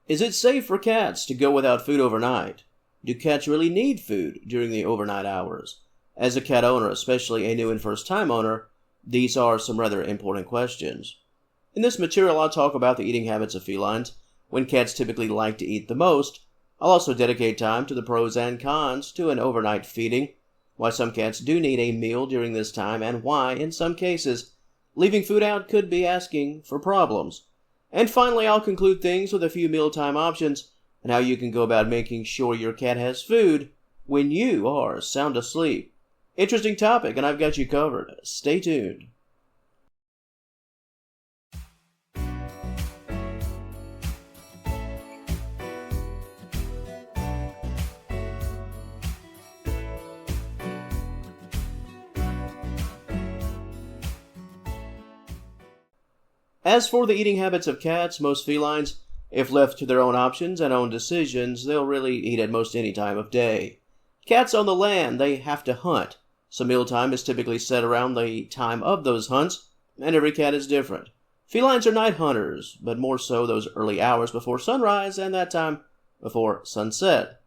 Is it safe for cats to go without food overnight? Do cats really need food during the overnight hours? As a cat owner, especially a new and first-time owner, these are some rather important questions. In this material, I'll talk about the eating habits of felines, when cats typically like to eat the most. I'll also dedicate time to the pros and cons to an overnight feeding, why some cats do need a meal during this time, and why, in some cases, leaving food out could be asking for problems. And finally, I'll conclude things with a few mealtime options and how you can go about making sure your cat has food when you are sound asleep. Interesting topic, and I've got you covered. Stay tuned. As for the eating habits of cats, most felines, if left to their own options and own decisions, they'll really eat at most any time of day. Cats on the land, they have to hunt, so mealtime is typically set around the time of those hunts, and every cat is different. Felines are night hunters, but more so those early hours before sunrise and that time before sunset.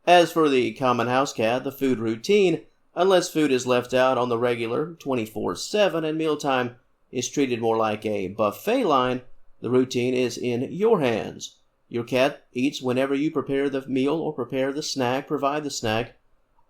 As for the common house cat, the food routine, unless food is left out on the regular 24/7 and mealtime is treated more like a buffet line, the routine is in your hands. Your cat eats whenever you prepare the meal or provide the snack.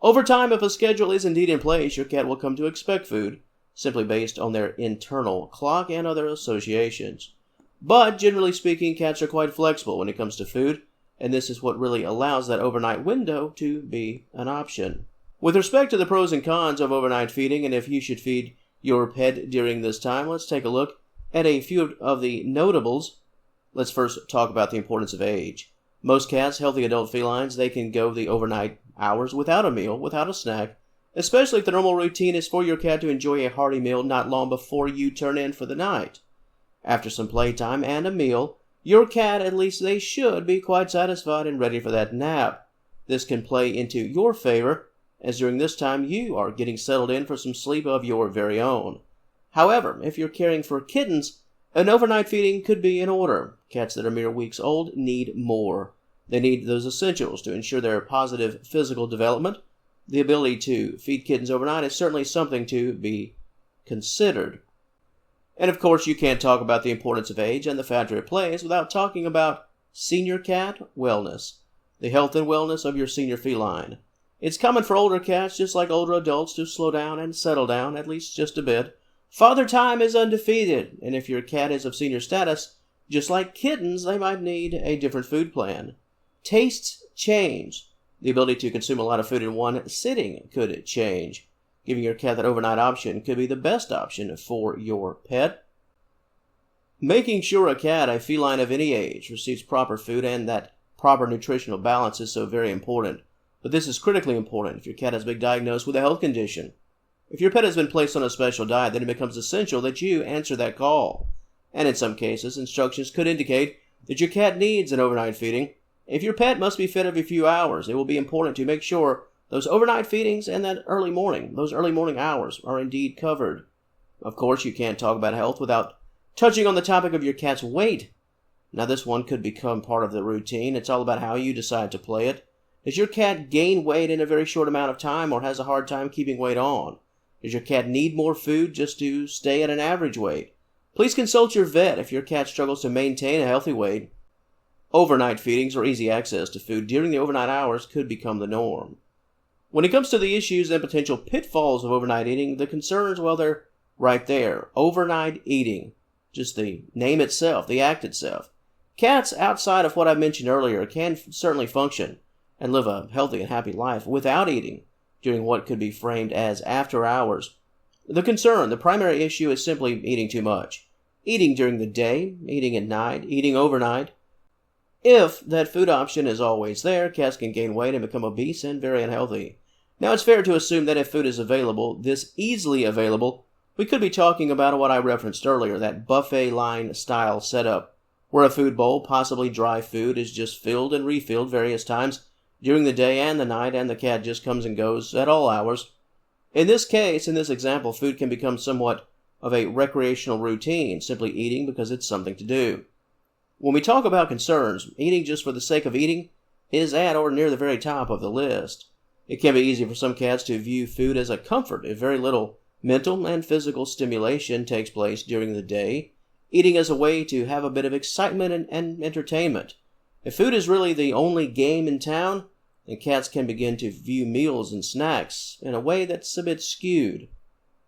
Over time, if a schedule is indeed in place, your cat will come to expect food, simply based on their internal clock and other associations. But generally speaking, cats are quite flexible when it comes to food, and this is what really allows that overnight window to be an option. With respect to the pros and cons of overnight feeding and if you should feed your pet during this time, let's take a look at a few of the notables. Let's first talk about the importance of age. Most cats, healthy adult felines, they can go the overnight hours without a meal, without a snack, especially if the normal routine is for your cat to enjoy a hearty meal not long before you turn in for the night. After some playtime and a meal, your cat, at least they should, be quite satisfied and ready for that nap. This can play into your favor, as during this time you are getting settled in for some sleep of your very own. However, if you're caring for kittens, an overnight feeding could be in order. Cats that are mere weeks old need more. They need those essentials to ensure their positive physical development. The ability to feed kittens overnight is certainly something to be considered. And of course, you can't talk about the importance of age and the factor it plays without talking about senior cat wellness, the health and wellness of your senior feline. It's common for older cats, just like older adults, to slow down and settle down, at least just a bit. Father time is undefeated, and if your cat is of senior status, just like kittens, they might need a different food plan. Tastes change. The ability to consume a lot of food in one sitting could change. Giving your cat that overnight option could be the best option for your pet. Making sure a cat, a feline of any age, receives proper food and that proper nutritional balance is so very important. But this is critically important if your cat has been diagnosed with a health condition. If your pet has been placed on a special diet, then it becomes essential that you answer that call. And in some cases, instructions could indicate that your cat needs an overnight feeding. If your pet must be fed every few hours, it will be important to make sure those overnight feedings and those early morning hours are indeed covered. Of course, you can't talk about health without touching on the topic of your cat's weight. Now, this one could become part of the routine. It's all about how you decide to play it. Does your cat gain weight in a very short amount of time or has a hard time keeping weight on? Does your cat need more food just to stay at an average weight? Please consult your vet if your cat struggles to maintain a healthy weight. Overnight feedings or easy access to food during the overnight hours could become the norm. When it comes to the issues and potential pitfalls of overnight eating, the concerns, well, they're right there. Overnight eating. Just the name itself, the act itself. Cats, outside of what I mentioned earlier, can certainly function and live a healthy and happy life without eating during what could be framed as after hours. The primary issue is simply eating too much. Eating during the day, eating at night, eating overnight. If that food option is always there, cats can gain weight and become obese and very unhealthy. Now, it's fair to assume that if food is available, this easily available, we could be talking about what I referenced earlier, that buffet line style setup, where a food bowl, possibly dry food, is just filled and refilled various times during the day and the night, and the cat just comes and goes at all hours. In this case, in this example, food can become somewhat of a recreational routine, simply eating because it's something to do. When we talk about concerns, eating just for the sake of eating is at or near the very top of the list. It can be easy for some cats to view food as a comfort if very little mental and physical stimulation takes place during the day. Eating is a way to have a bit of excitement and entertainment. If food is really the only game in town, then cats can begin to view meals and snacks in a way that's a bit skewed.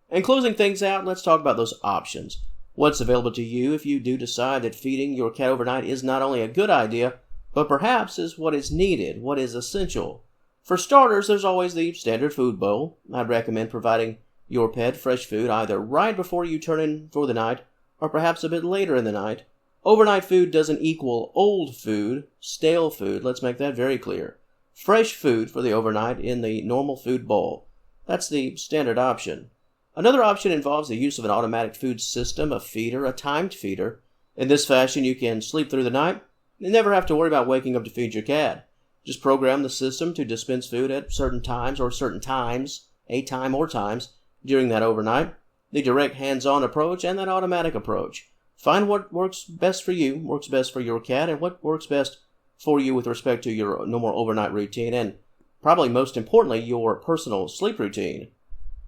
And closing things out, let's talk about those options. What's available to you if you do decide that feeding your cat overnight is not only a good idea, but perhaps is what is needed, what is essential. For starters, there's always the standard food bowl. I'd recommend providing your pet fresh food either right before you turn in for the night or perhaps a bit later in the night. Overnight food doesn't equal old food, stale food, let's make that very clear. Fresh food for the overnight in the normal food bowl. That's the standard option. Another option involves the use of an automatic food system, a feeder, a timed feeder. In this fashion, you can sleep through the night and never have to worry about waking up to feed your cat. Just program the system to dispense food at certain times or certain times, a time or times, during that overnight. The direct hands-on approach and that automatic approach. Find what works best for you, works best for your cat, and what works best for you with respect to your normal overnight routine, and probably most importantly, your personal sleep routine.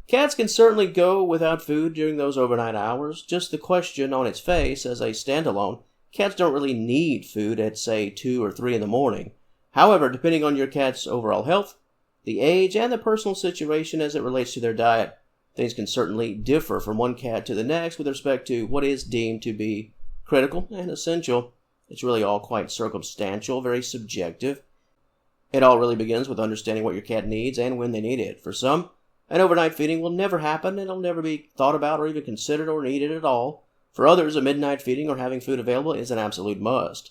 Cats can certainly go without food during those overnight hours. Just the question on its face, as a standalone, cats don't really need food at, say, 2 or 3 in the morning. However, depending on your cat's overall health, the age, and the personal situation as it relates to their diet, things can certainly differ from one cat to the next with respect to what is deemed to be critical and essential. It's really all quite circumstantial, very subjective. It all really begins with understanding what your cat needs and when they need it. For some, an overnight feeding will never happen, it'll never be thought about or even considered or needed at all. For others, a midnight feeding or having food available is an absolute must.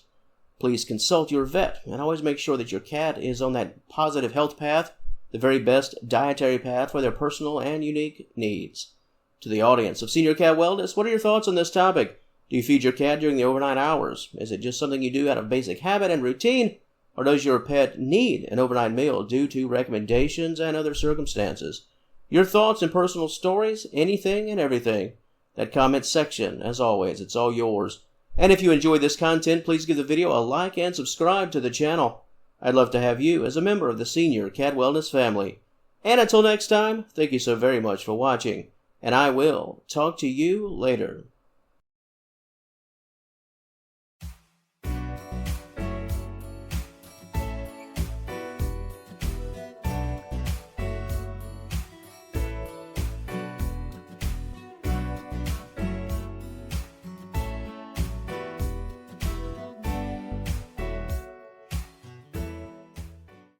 Please consult your vet and always make sure that your cat is on that positive health path, the very best dietary path for their personal and unique needs. To the audience of Senior Cat Wellness, what are your thoughts on this topic? Do you feed your cat during the overnight hours? Is it just something you do out of basic habit and routine? Or does your pet need an overnight meal due to recommendations and other circumstances? Your thoughts and personal stories, anything and everything. That comment section, as always, it's all yours. And if you enjoy this content, please give the video a like and subscribe to the channel. I'd love to have you as a member of the Senior Cat Wellness family. And until next time, thank you so very much for watching, and I will talk to you later.